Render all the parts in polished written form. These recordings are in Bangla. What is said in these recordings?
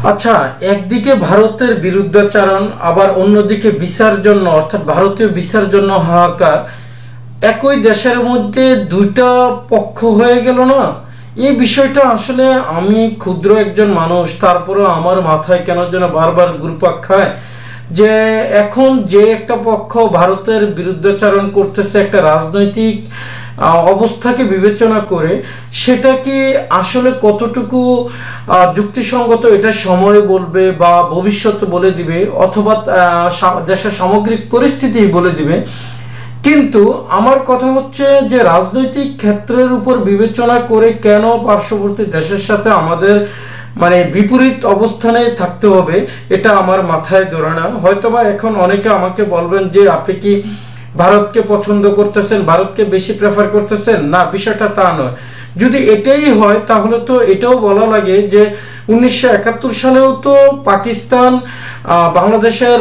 আচ্ছা, একদিকে ভারতের বিরুদ্ধাচারণ, আবার অন্যদিকে ভিসার জন্য অর্থাৎ ভারতীয় ভিসার জন্য হাহাকার। একই দেশের মধ্যে দুইটা পক্ষ হয়ে গেল না? এই বিষয়টা আসলে আমি ক্ষুদ্র একজন মানুষ, তারপরে আমার মাথায় কেন যেন বারবার ঘুরপাক খায় যে এখন যে একটা পক্ষ ভারতের বিরুদ্ধাচারণ করতেছে একটা রাজনৈতিক অবস্থাকে বিবেচনা করে, সেটা কি আসলে কতটুকু যুক্তিসঙ্গত এটা সময় বলবে বা ভবিষ্যৎ বলে দিবে, অথবা দেশের সামগ্রিক পরিস্থিতি বলে দিবে। কিন্তু আমার কথা হচ্ছে যে রাজনৈতিক ক্ষেত্রের উপর বিবেচনা করে কেন পার্শ্ববর্তী দেশের সাথে আমাদের বিপরীত অবস্থানে থাকতে হবে, এটা আমার মাথায় ধরে না। হয়তোবা এখন অনেকে আমাকে বলবেন যে আপনি কি ভারতকে পছন্দ করতেছেন, ভারতকে বেশি প্রেফার করতেছেন। না, বিষয়টা তা নয়। যদি এটাই হয় তাহলে তো এটাও বলা লাগে যে 1971 সালেও তো পাকিস্তান বাংলাদেশের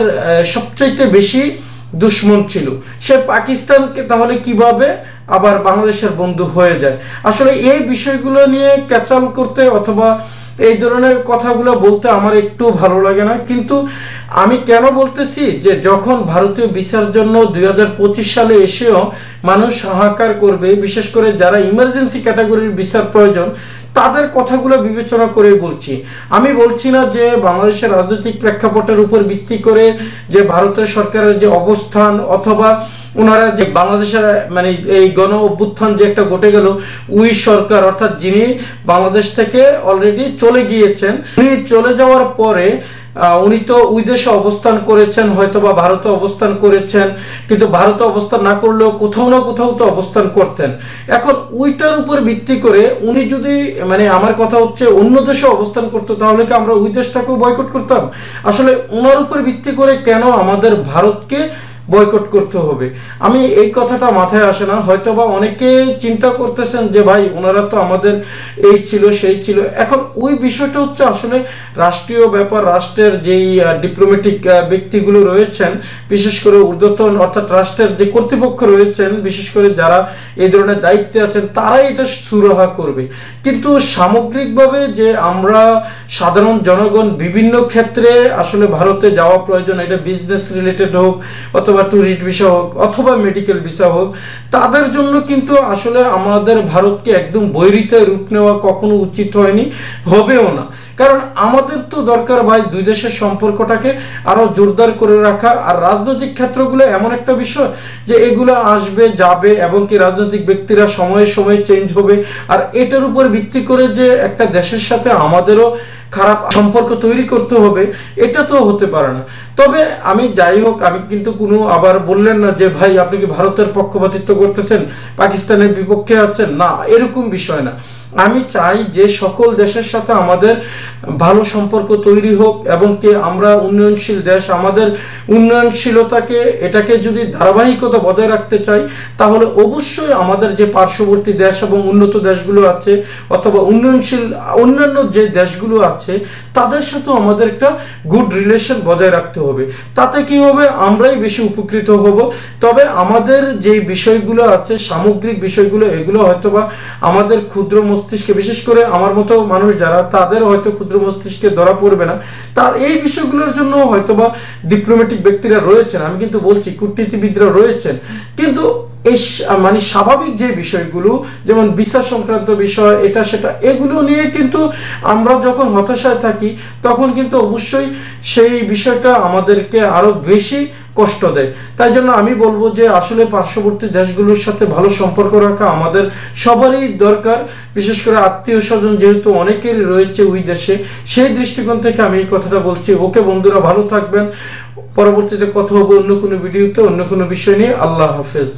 সবচাইতে বেশি দুশ্মন ছিল। সে পাকিস্তানকে তাহলে কিভাবে আবার বাংলাদেশের বন্ধু হয়ে যায়? আসলে এই বিষয়গুলো নিয়ে ক্যাচাল করতে অথবা এই ধরনের কথাগুলো বলতে আমার একটু ভালো লাগে না। কিন্তু আমি কেন বলতেছি যে যখন ভারতীয় ভিসার জন্য 2025 সালে এসেও মানুষ হাহাকার করবে, বিশেষ করে যারা ইমার্জেন্সি ক্যাটাগরির ভিসার প্রয়োজন, তাদের কথাগুলো বিবেচনা করে বলছি। আমি বলছি না যে বাংলাদেশের রাজনৈতিক প্রেক্ষাপটের উপর ভিত্তি করে যে ভারতের সরকারের যে অবস্থান, অথবা ওনারা যে বাংলাদেশের এই গণ অভ্যুত্থান যে একটা ঘটে গেল, ওই সরকার অর্থাৎ যিনি বাংলাদেশ থেকে অলরেডি চলে গিয়েছেন, উনি চলে যাওয়ার পরে উনি তো ওই দেশে অবস্থান করেছেন, হয়তোবা ভারতে অবস্থান করেছেন, কিন্তু ভারতে অবস্থান না করলেও কোথাও না কোথাও তো অবস্থান করতেন। এখন ওইটার উপর ভিত্তি করে উনি যদি আমার কথা হচ্ছে অন্য দেশে অবস্থান করতো, তাহলে কি আমরা ওই দেশটাকেও বয়কট করতাম? আসলে ওনার উপর ভিত্তি করে কেন আমাদের ভারতকে বয়কট করতে হবে, আমি এই কথাটা মাথায় আসে না। হয়তোবা অনেকে চিন্তা করতেছেন যে ভাই ওনারা তো আমাদের এই ছিল সেই ছিল। এখন ওই বিষয়টা হচ্ছে আসলে রাষ্ট্রীয় ব্যাপার। রাষ্ট্রের যেই ডিপ্লোম্যাটিক ব্যক্তিগুলো রয়েছেন, বিশেষ করে ঊর্ধ্বতন অর্থাৎ রাষ্ট্রের যে কর্তৃপক্ষ রয়েছেন, বিশেষ করে যারা এই ধরনের দায়িত্বে আছেন, তারাই এটা সুরাহা করবে। কিন্তু সামগ্রিকভাবে যে আমরা সাধারণ জনগণ বিভিন্ন ক্ষেত্রে আসলে ভারতে যাওয়া প্রয়োজন, এটা বিজনেস রিলেটেড হোক অথবা টুরিস্ট ভিসা হোক অথবা মেডিকেল ভিসা হোক, তাদের জন্য কিন্তু আসলে আমাদের ভারতকে একদম বৈরিতায় রূপ নেওয়া কখনো উচিত হয়নি, হবেও না। কারণ আমাদের তো দরকার ভাই দুই দেশের সম্পর্কটাকে আরো জোরদার করে রাখা। আর রাজনৈতিক ক্ষেত্রগুলো এমন একটা বিষয় যে এগুলো আসবে যাবে, এবং কি রাজনৈতিক ব্যক্তিরা সময়ে সময়ে চেঞ্জ হবে। আর এটার উপর ভিত্তি করে যে একটা দেশের সাথে আমাদেরও খারাপ সম্পর্ক তৈরি করতে হবে, এটা তো হতে পারে না। তবে আমি যাই হোক, আমি কিন্তু কোনো আবার বললেন না যে ভাই আপনি কি ভারতের পক্ষপাতিত্ব করতেছেন, পাকিস্তানের বিপক্ষে আছেন, না, এরকম বিষয় না। আমি চাই যে সকল দেশের সাথে আমাদের ভালো সম্পর্ক তৈরি হোক, এবং কি আমরা উন্নয়নশীল দেশ, আমাদের উন্নয়নশীলতাকে এটাকে যদি ধারাবাহিকতা বজায় রাখতে চাই, তাহলে অবশ্যই আমাদের যে পার্শ্ববর্তী দেশ এবং উন্নত দেশগুলো আছে অথবা উন্নয়নশীল অন্যান্য যে দেশগুলো আছে, তাদের সাথে আমাদের একটা গুড রিলেশন বজায় রাখতে হবে। তাতে কি হবে, আমরাই বেশি উপকৃত হব। তবে আমাদের যে বিষয়গুলো আছে, সামগ্রিক বিষয়গুলো, এগুলো হয়তোবা আমাদের ক্ষুদ্র মস্তিষ্কে, বিশেষ করে আমার মতো মানুষ যারা, তাদের হয়তো ক্ষুদ্র মস্তিষ্কে ধরা পড়বে না। তার এই বিষয়গুলোর জন্য হয়তোবা ডিপ্লোম্যাটিক ব্যক্তিরা রয়েছেন, আমি কিন্তু বলছি কূটনীতিবিদরা রয়েছেন। কিন্তু এই স্বাভাবিক যে বিষয়গুলো, যেমন ভিসা সংক্রান্ত বিষয়, এটা সেটা, এগুলো নিয়ে কিন্তু আমরা যখন হতাশায় থাকি, তখন কিন্তু অবশ্যই সেই বিষয়টা আমাদেরকে আরো বেশি কষ্ট দেয়। তাই জন্য আমি বলবো যে আসলে পার্শ্ববর্তী দেশগুলোর সাথে ভালো সম্পর্ক রাখা আমাদের সবারই দরকার, বিশেষ করে আত্মীয় স্বজন যেহেতু অনেকেরই রয়েছে ওই দেশে, সেই দৃষ্টিকোণ থেকে আমি এই কথাটা বলছি। ওকে বন্ধুরা, ভালো থাকবেন। পরবর্তীতে কথা হবে অন্য কোনো ভিডিওতে, অন্য কোনো বিষয় নিয়ে। আল্লাহ হাফেজ।